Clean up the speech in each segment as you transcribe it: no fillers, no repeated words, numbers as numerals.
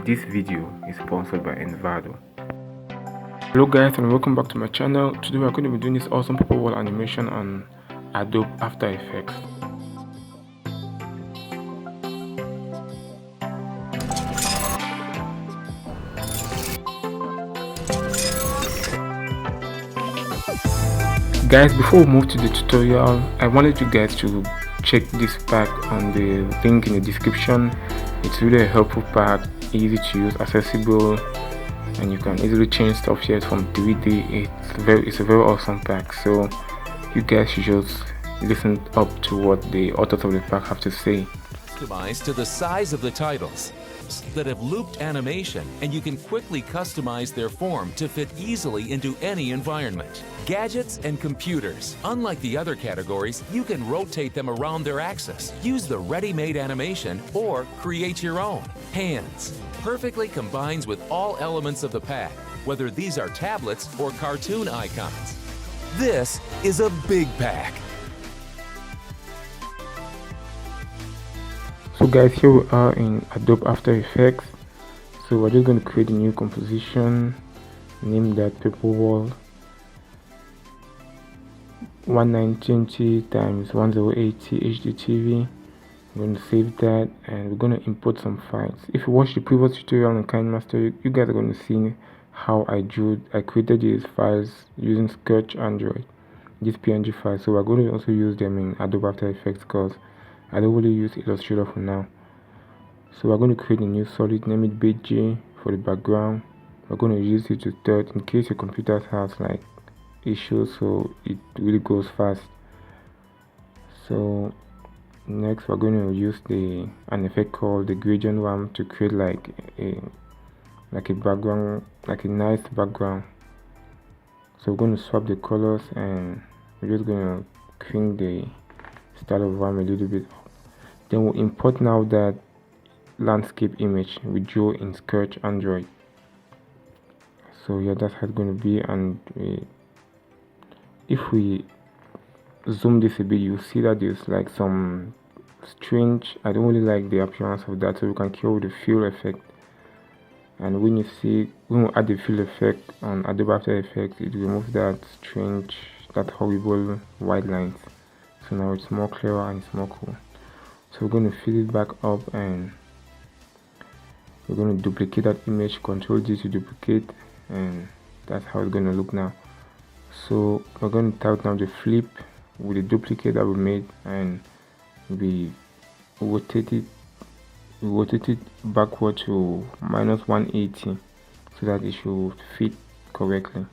This video is sponsored by Envado. Hello guys, and welcome back to my channel. Today we're going to be doing this awesome paper wall animation on Adobe After Effects. Guys, before we move to the tutorial, I wanted you guys to check this pack on the link in the description. It's really a helpful pack, easy to use, accessible, and you can easily change stuff here from 3D. It's a very awesome pack, so you guys should just listen up to what the authors of the pack have to say. Customize to the size of the titles that have looped animation, and you can quickly customize their form to fit easily into any environment. Gadgets and computers. Unlike the other categories, you can rotate them around their axis, use the ready-made animation, or create your own. Hands. Perfectly combines with all elements of the pack, whether these are tablets or cartoon icons. This is a big pack. So guys, here we are in Adobe After Effects. So we're just going to create a new composition, name that paper wall 1920 times 1080 HDTV. I'm going to save that, and we're going to import some files. If you watched the previous tutorial on KineMaster, you guys are going to see how I created these files using Sketch Android, these PNG files. So we're going to also use them in Adobe After Effects because I don't really use Illustrator for now. So we're going to create a new solid, name it BG for the background. We're going to use it to third in case your computer has like issues, so it really goes fast. So next we're going to use an effect called the gradient one to create like a background, like a nice background. So we're going to swap the colors, and we're just going to clean the style of RAM a little bit. Then we'll import now that landscape image we drew in Sketch Android. So yeah, that's how it's going to be. And if we zoom this a bit, you see that there's like some strange, I don't really like the appearance of that, so we can kill the fill effect. And when we add the fill effect on Adobe After Effects, it removes that strange, that horrible white lines. So now it's more clearer and it's more cool. So we're going to fill it back up, and we're going to duplicate that image, Control D to duplicate, and that's how it's going to look now. So we're going to type now the flip with the duplicate that we made, and we rotate it backward to -180 so that it should fit correctly.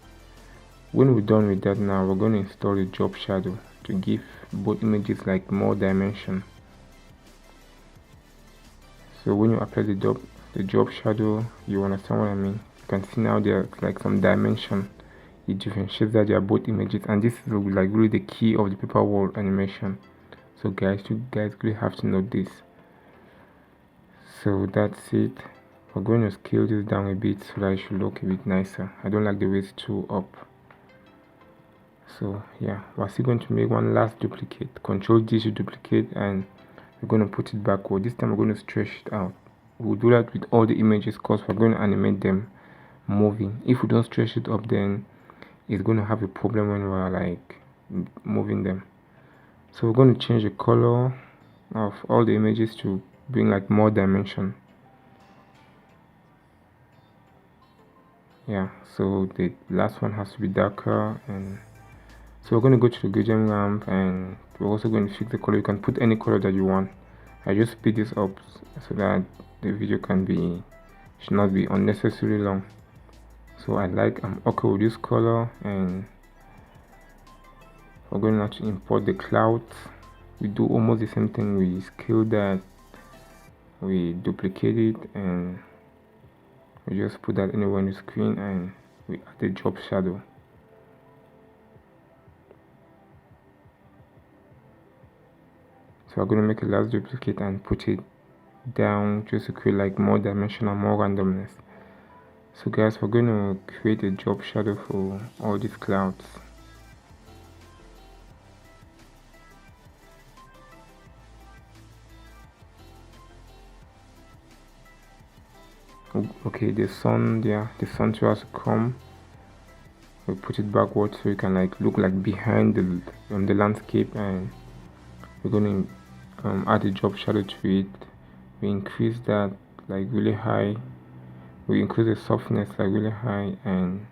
When we're done with that, now we're going to install the drop shadow to give both images like more dimension. So when you apply the drop shadow, you understand what I mean. You can see now there's like some dimension. It differentiates that they are both images, and this is like really the key of the paper wall animation. So guys, you guys really have to know this. So that's it. We're going to scale this down a bit so that it should look a bit nicer. I don't like the way it's too up. So yeah, we're still going to make one last duplicate. Control D to duplicate, and we're going to put it backward. This time we're going to stretch it out. We'll do that with all the images because we're going to animate them moving. If we don't stretch it up, then it's going to have a problem when we're like moving them. So we're going to change the color of all the images to bring like more dimension. Yeah, so the last one has to be darker, and so we're going to go to the gradient ramp, and we're also going to fix the color. You can put any color that you want. I just speed this up so that the video should not be unnecessarily long. So I'm okay with this color, and we're going to import the clouds. We do almost the same thing. We scale that, we duplicate it, and we just put that anywhere on the screen, and we add the drop shadow. So we're going to make a last duplicate and put it down just to create like more dimension and more randomness. So guys, we're going to create a drop shadow for all these clouds. Okay, the sun, yeah, the sun too has to come. We put it backwards so you can like look like behind the landscape, and we're going to add a drop shadow to it. We increase that like really high. We increase the softness like really high, and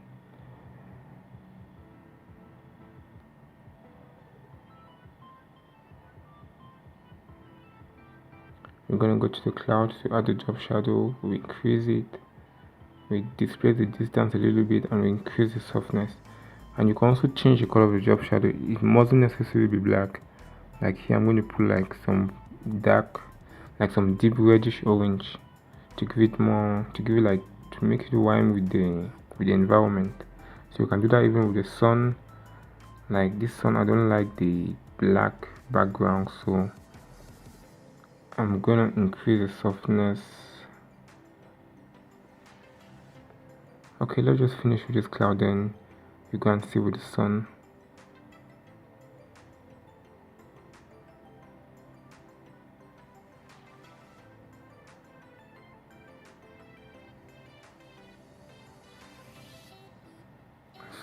we're going to go to the cloud to add the drop shadow. We increase it. We display the distance a little bit, and we increase the softness. And you can also change the color of the drop shadow. It mustn't necessarily be black. Like here I'm going to put like some dark, like some deep reddish orange to give it more, to give it like, to make it rhyme with the environment. So you can do that even with the sun. Like this sun, I don't like the black background, so I'm gonna increase the softness. Okay, let's just finish with this cloud, then you go and see with the sun.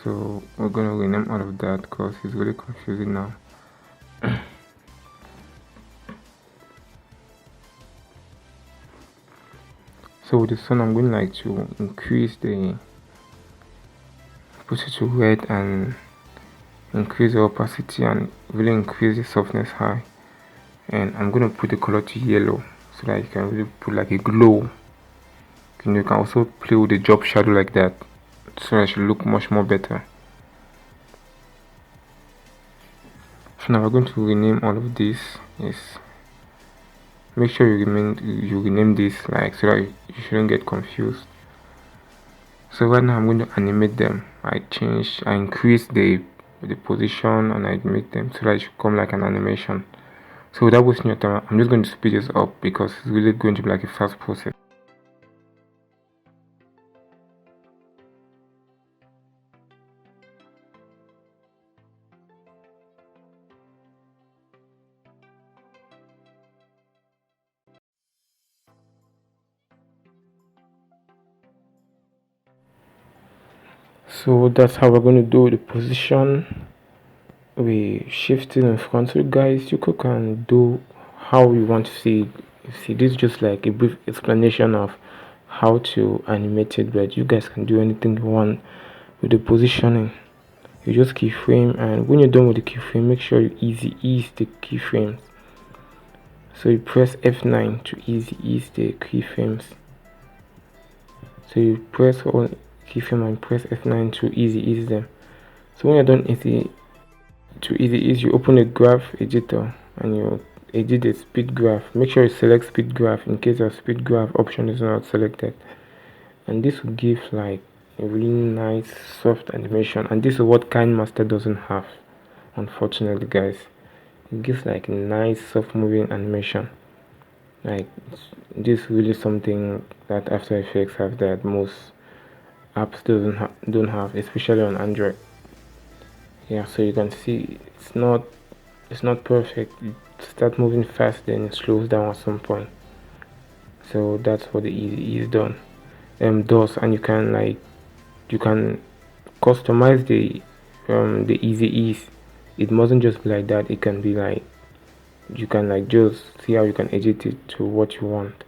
So we're gonna rename all of that because it's really confusing now. So with the sun, I'm going like to increase the, put it to red, and increase the opacity and really increase the softness high. And I'm going to put the color to yellow so that you can really put like a glow. And you can also play with the drop shadow like that, so it should look much more better. So now we're going to rename all of this. Yes, make sure you rename this like so that you shouldn't get confused. So right now I'm going to animate them. I increase the position, and I make them so that it should come like an animation. So without wasting your time, I'm just going to speed this up because it's really going to be like a fast process. So that's how we're going to do the position. We shift it in front. So guys, you can do how you want to see it. See, this is just like a brief explanation of how to animate it, but you guys can do anything you want with the positioning. You just keyframe, and when you're done with the keyframe, make sure you ease the keyframes. So you press F9 to ease the keyframes. So you press all keyframe and press F9 to ease them. So when you're done ease, you open a graph editor and you edit the speed graph. Make sure you select speed graph in case your speed graph option is not selected, and this will give like a really nice soft animation. And this is what kinemaster doesn't have, unfortunately guys. It gives like a nice soft moving animation. Like this is really something that After Effects have that most apps don't have, especially on Android. Yeah, so you can see it's not perfect. It starts moving fast, then it slows down at some point. So that's what the easy is done does. And you can customize the easy ease. It mustn't just be like that. It can be like, you can like just see how you can edit it to what you want.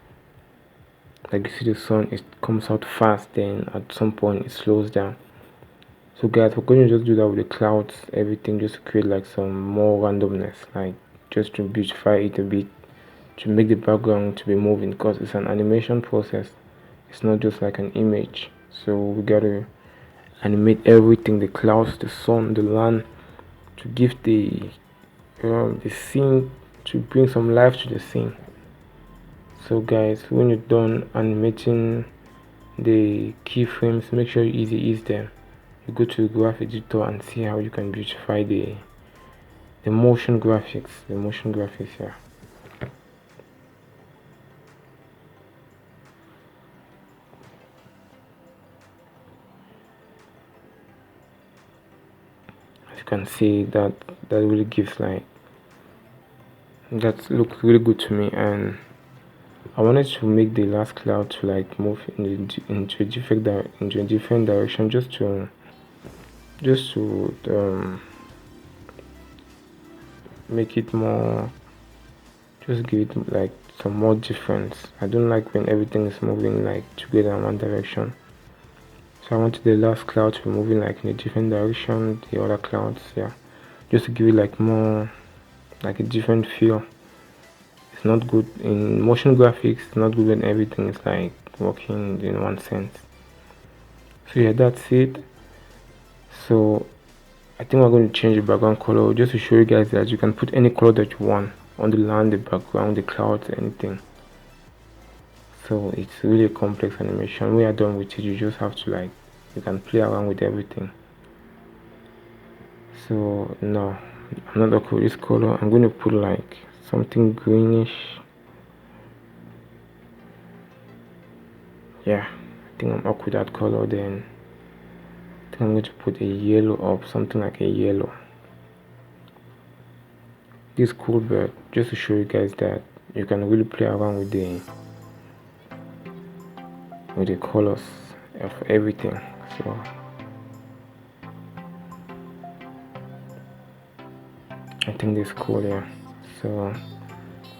Like you see the sun, it comes out fast, then at some point it slows down. So guys, we're going to just do that with the clouds, everything, just to create like some more randomness, like just to beautify it a bit, to make the background to be moving, because it's an animation process. It's not just like an image. So we gotta animate everything, the clouds, the sun, the land, to give the scene, to bring some life to the scene. So guys, when you're done animating the keyframes, make sure you ease them. You go to the graph editor and see how you can beautify the motion graphics here. As you can see, that really gives like, that looks really good to me. And I wanted to make the last cloud to like move into a different direction, just to make it more, just give it like some more difference. I don't like when everything is moving like together in one direction. So I wanted the last cloud to be moving like in a different direction, the other clouds, yeah, just to give it like more, like a different feel. It's not good in motion graphics. It's not good when everything is like working in one sense. So yeah, that's it. So I think we're going to change the background color just to show you guys that you can put any color that you want on the land, the background, the clouds, anything. So it's really a complex animation. When you're done with it, you just have to like, you can play around with everything. So no, I'm not okay with this color. I'm going to put like something greenish. Yeah, I think I'm okay with that color. Then I think I'm going to put a yellow up, something like a yellow. This cool bird, just to show you guys that you can really play around with the colors of everything. So I think this is cool. Yeah, so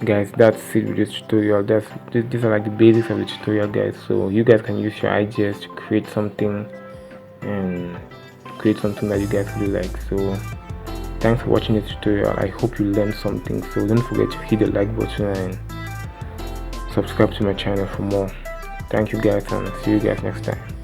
guys, that's it with this tutorial. These are like the basics of the tutorial, guys. So you guys can use your ideas to create something and create something that you guys really like. So thanks for watching this tutorial. I hope you learned something. So don't forget to hit the like button and subscribe to my channel for more. Thank you guys, and see you guys next time.